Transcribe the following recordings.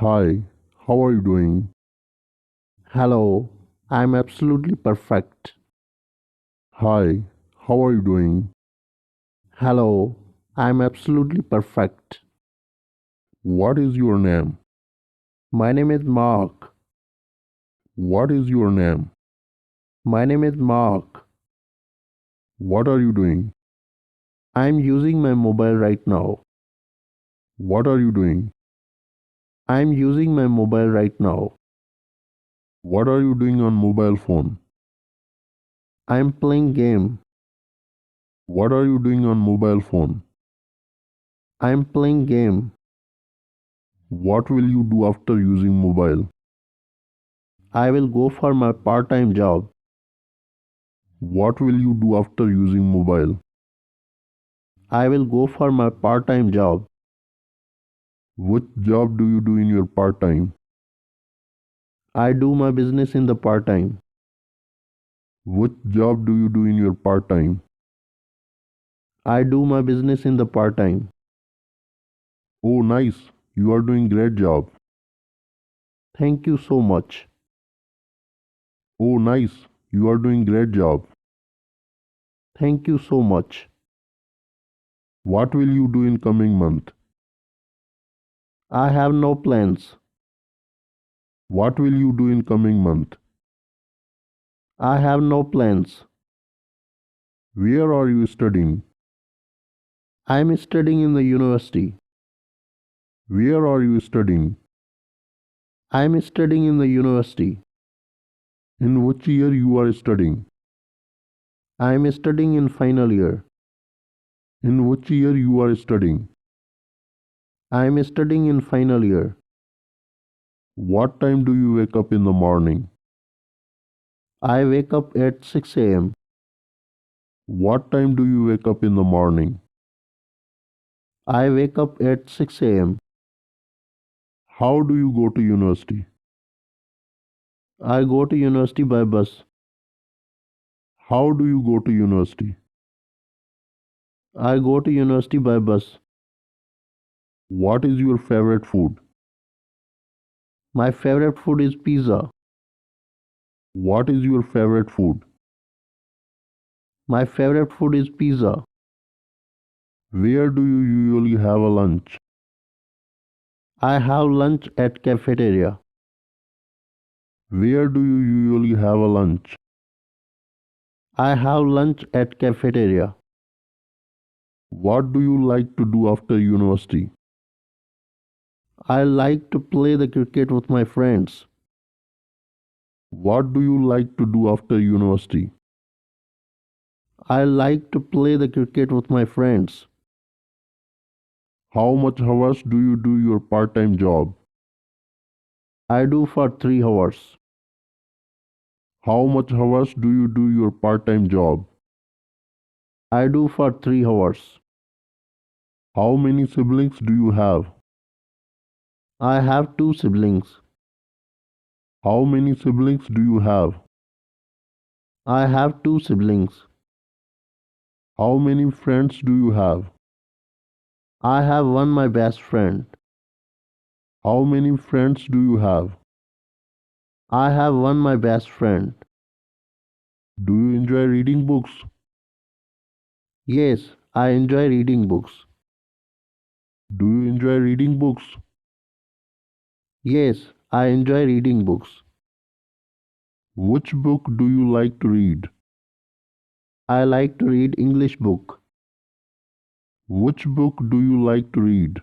Hi, how are you doing? Hello, I'm absolutely perfect. Hi, how are you doing? Hello, I'm absolutely perfect. What is your name? My name is Mark. What is your name? My name is Mark. What are you doing? I'm using my mobile right now. What are you doing? I'm using my mobile right now. What are you doing on mobile phone? I'm playing game. What are you doing on mobile phone? I'm playing game. What will you do after using mobile? I will go for my part-time job. What will you do after using mobile? I will go for my part-time job. Which job do you do in your part time? I do my business in the part-time. Which job do you do in your part time? I do my business in the part-time. Oh, nice. You are doing great job. Thank you so much. Oh, nice. You are doing great job. Thank you so much. What will you do in coming month? I have no plans. What will you do in coming month? I have no plans. Where are you studying? I'm studying in the university. Where are you studying? I'm studying in the university. In which year you are studying? I'm studying in final year. In which year you are studying? I'm studying in final year. What time do you wake up in the morning? I wake up at 6 a.m. What time do you wake up in the morning? I wake up at 6 a.m. How do you go to university? I go to university by bus. How do you go to university? I go to university by bus. What is your favorite food? My favorite food is pizza. What is your favorite food? My favorite food is pizza. Where do you usually have a lunch? I have lunch at cafeteria. Where do you usually have a lunch? I have lunch at cafeteria. What do you like to do after university? I like to play the cricket with my friends. What do you like to do after university? I like to play the cricket with my friends. How much hours do you do your part-time job? I do for 3 hours. How much hours do you do your part-time job? I do for 3 hours. How many siblings do you have? I have two siblings. How many siblings do you have? I have two siblings. How many friends do you have? I have one my best friend. How many friends do you have? I have one my best friend. Do you enjoy reading books? Yes, I enjoy reading books. Do you enjoy reading books? Yes, I enjoy reading books. Which book do you like to read? I like to read English book. Which book do you like to read?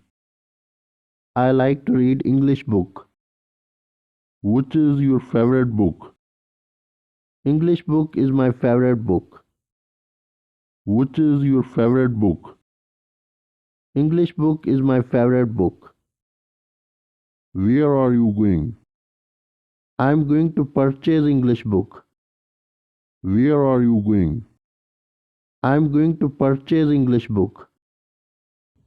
I like to read English book. Which is your favorite book? English book is my favorite book. Which is your favorite book? English book is my favorite book. Where are you going? I am going to purchase English book. Where are you going? I am going to purchase English book.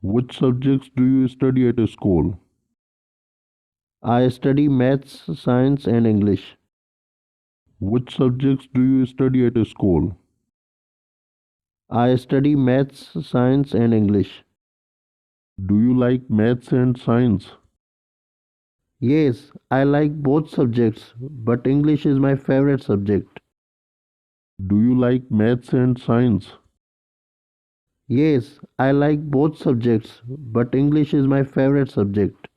Which subjects do you study at school? I study maths, science and English. Which subjects do you study at school? I study maths, science and English. Do you like maths and science? Yes, I like both subjects, but English is my favorite subject. Do you like maths and science? Yes, I like both subjects, but English is my favorite subject.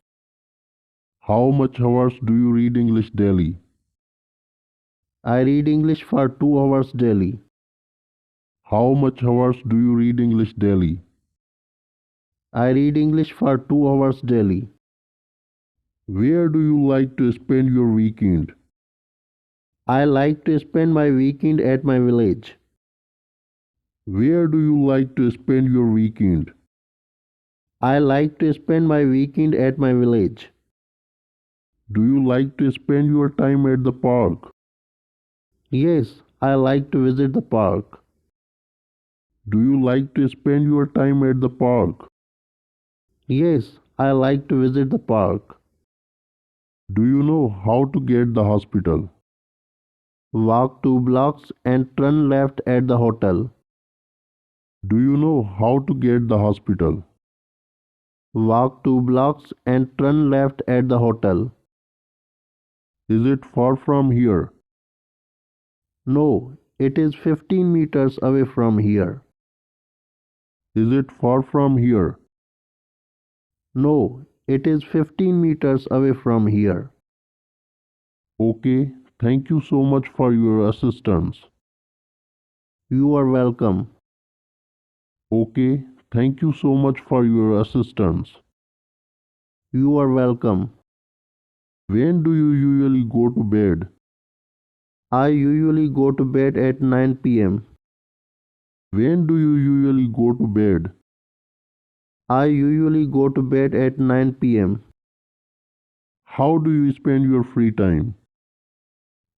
How much hours do you read English daily? I read English for 2 hours daily. How much hours do you read English daily? I read English for 2 hours daily. Where do you like to spend your weekend? I like to spend my weekend at my village. Where do you like to spend your weekend? I like to spend my weekend at my village. Do you like to spend your time at the park? Yes, I like to visit the park. Do you like to spend your time at the park? Yes, I like to visit the park. Do you know how to get the hospital? Walk 2 blocks and turn left at the hotel. Do you know how to get the hospital? Walk 2 blocks and turn left at the hotel. Is it far from here? No, it is 15 meters away from here. Is it far from here? No, it is 15 meters away from here. Okay, thank you so much for your assistance. You are welcome. Okay, thank you so much for your assistance. You are welcome. When do you usually go to bed? I usually go to bed at 9 p.m. When do you usually go to bed? I usually go to bed at 9 p.m. How do you spend your free time?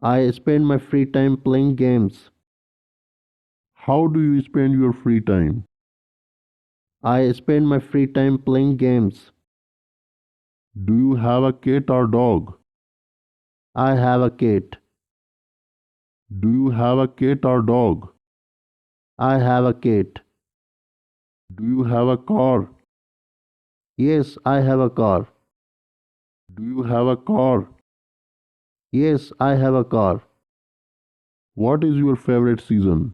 I spend my free time playing games. How do you spend your free time? I spend my free time playing games. Do you have a cat or dog? I have a cat. Do you have a cat or dog? I have a cat. Do you have a car? Yes, I have a car. Do you have a car? Yes, I have a car. What is your favorite season?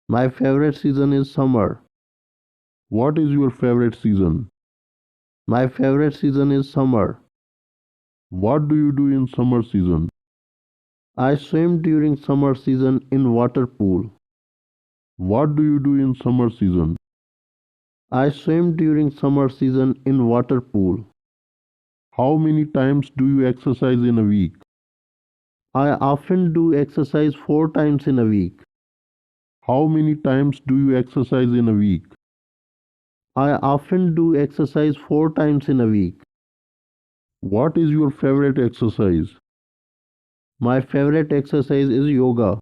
My favorite season is summer. What is your favorite season? My favorite season is summer. What do you do in summer season? I swim during summer season in water pool. What do you do in summer season? I swim during summer season in water pool. How many times do you exercise in a week? I often do exercise 4 times in a week. How many times do you exercise in a week? I often do exercise 4 times in a week. What is your favorite exercise? My favorite exercise is yoga.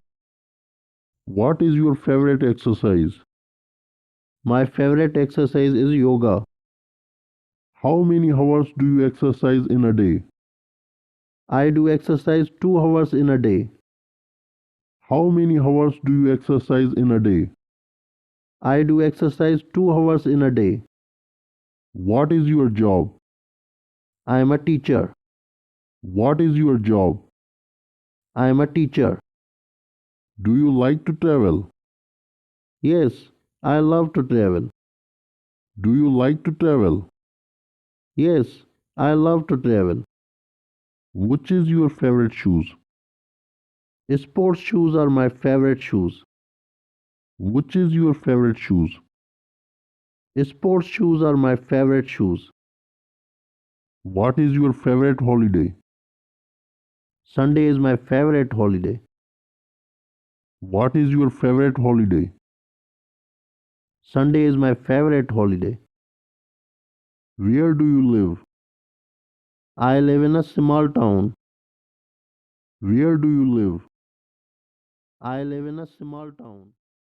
What is your favorite exercise? My favorite exercise is yoga. How many hours do you exercise in a day? I do exercise 2 hours in a day. How many hours do you exercise in a day? I do exercise 2 hours in a day. What is your job? I am a teacher. What is your job? I am a teacher. Do you like to travel? Yes, I love to travel. Do you like to travel? Yes, I love to travel. Which is your favorite shoes? Sports shoes are my favorite shoes. Which is your favorite shoes? Sports shoes are my favorite shoes. What is your favorite holiday? Sunday is my favorite holiday. What is your favorite holiday? Sunday is my favorite holiday. Where do you live? I live in a small town. Where do you live? I live in a small town.